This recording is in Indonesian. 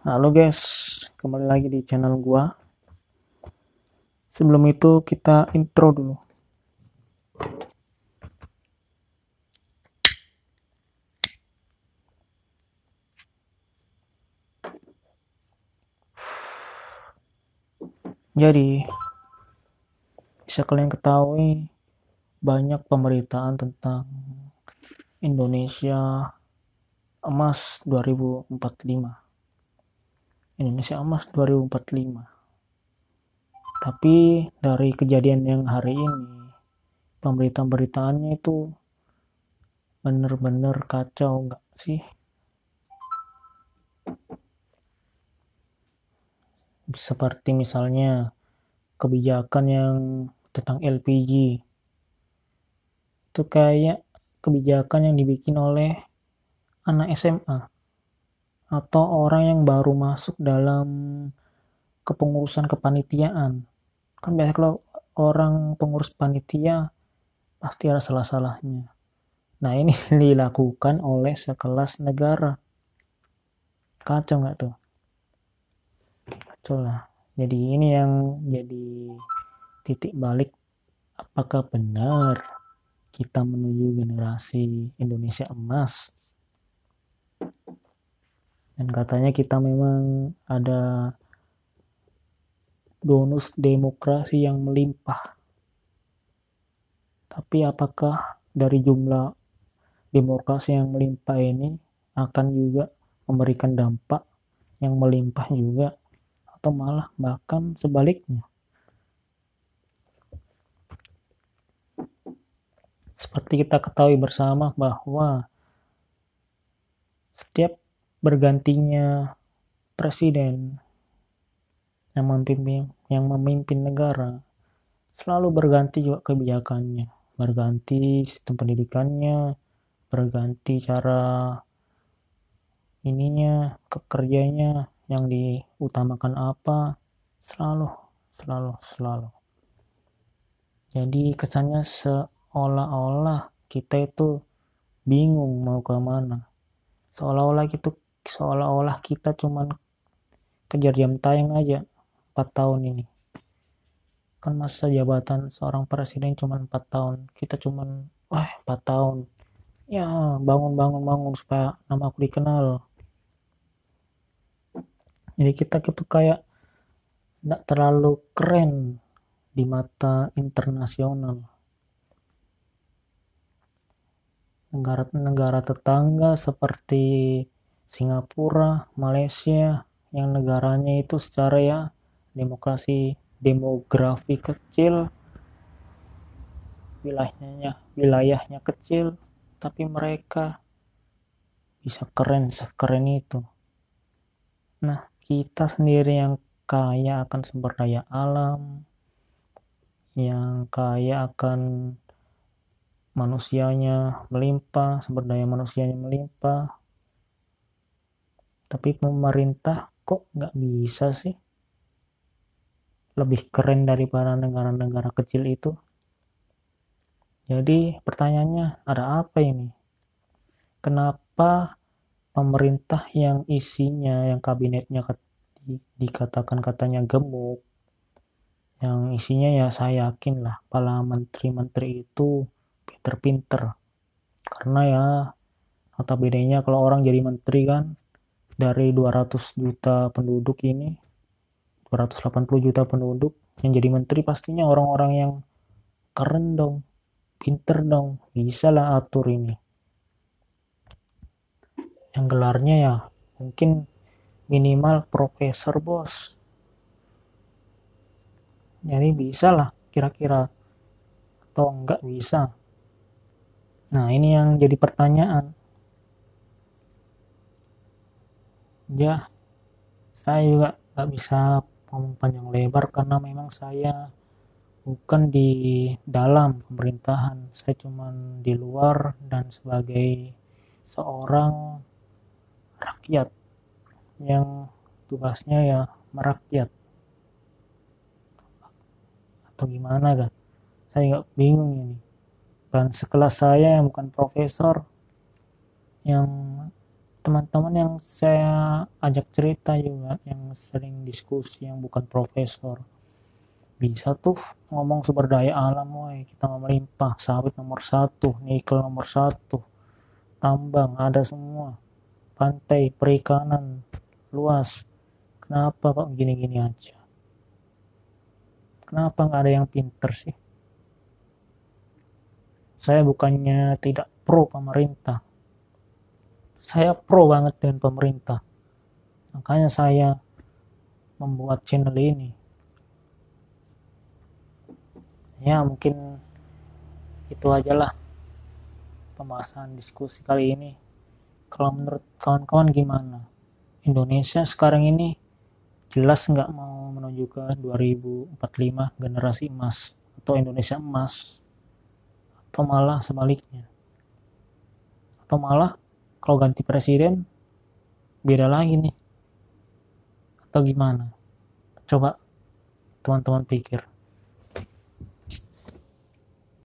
Halo guys, kembali lagi di channel gua. Sebelum itu kita intro dulu. Jadi, bisa kalian ketahui banyak pemberitaan tentang Indonesia Emas 2045. Indonesia Emas 2045. Tapi dari kejadian yang hari ini, pemberitaan-beritaannya itu bener-bener kacau nggak sih? Seperti misalnya kebijakan yang tentang LPG. Itu kayak kebijakan yang dibikin oleh anak SMA atau orang yang baru masuk dalam kepengurusan kepanitiaan. Kan biasanya kalau orang pengurus panitia pasti ada salah-salahnya. Nah ini dilakukan oleh sekelas negara. Kacau nggak tuh? Kacau lah. Jadi ini yang jadi titik balik, apakah benar kita menuju generasi Indonesia emas? Dan katanya kita memang ada bonus demokrasi yang melimpah. Tapi apakah dari jumlah demokrasi yang melimpah ini akan juga memberikan dampak yang melimpah juga, atau malah bahkan sebaliknya? Seperti kita ketahui bersama bahwa setiap bergantinya presiden yang memimpin negara, selalu berganti juga kebijakannya, berganti sistem pendidikannya, berganti cara ininya, kerjanya, yang diutamakan apa, selalu. Jadi kesannya seolah-olah kita itu bingung mau ke mana. Seolah-olah kita cuman kejar jam tayang aja 4 tahun ini. Kan masa jabatan seorang presiden cuma 4 tahun. Kita cuman 4 tahun. Ya, bangun supaya nama aku dikenal. Jadi kita gitu kayak tidak terlalu keren di mata internasional. Negara-negara tetangga seperti Singapura, Malaysia, yang negaranya itu secara demografi kecil, wilayahnya kecil, tapi mereka bisa sekeren itu. Nah, kita sendiri yang kaya akan sumber daya alam, yang kaya akan manusianya melimpah, sumber daya manusianya melimpah, tapi pemerintah kok nggak bisa sih lebih keren daripada negara-negara kecil itu? Jadi pertanyaannya, ada apa ini? Kenapa pemerintah yang isinya, yang kabinetnya dikatakan katanya gemuk, yang isinya ya saya yakin lah para menteri-menteri itu pinter-pinter, karena ya notabene-nya kalau orang jadi menteri kan dari 200 juta penduduk ini, 280 juta penduduk, yang jadi menteri pastinya orang-orang yang keren dong, pinter dong, bisa lah atur ini. Yang gelarnya ya mungkin minimal profesor bos. Jadi bisa lah kira-kira, atau enggak bisa. Nah ini yang jadi pertanyaan. Ya saya juga nggak bisa ngomong panjang lebar karena memang saya bukan di dalam pemerintahan, saya cuma di luar dan sebagai seorang rakyat yang tugasnya ya merakyat, atau gimana kan, saya nggak bingung ini. Dan sekelas saya yang bukan profesor, yang teman-teman yang saya ajak cerita juga, yang sering diskusi, yang bukan profesor, bisa tuh ngomong sumber daya alam, woy, kita melimpah, sawit nomor satu, nikel nomor satu, tambang ada semua, pantai, perikanan luas. Kenapa kok gini-gini aja? Kenapa nggak ada yang pinter sih? Saya bukannya tidak pro pemerintah, saya pro banget dengan pemerintah. Makanya saya membuat channel ini. Ya mungkin itu aja lah pembahasan diskusi kali ini. Kalau menurut kawan-kawan gimana? Indonesia sekarang ini jelas nggak mau menuju ke 2045 generasi emas atau Indonesia emas, atau malah sebaliknya, atau malah kalau ganti presiden beda lagi nih, atau gimana? Coba teman-teman pikir.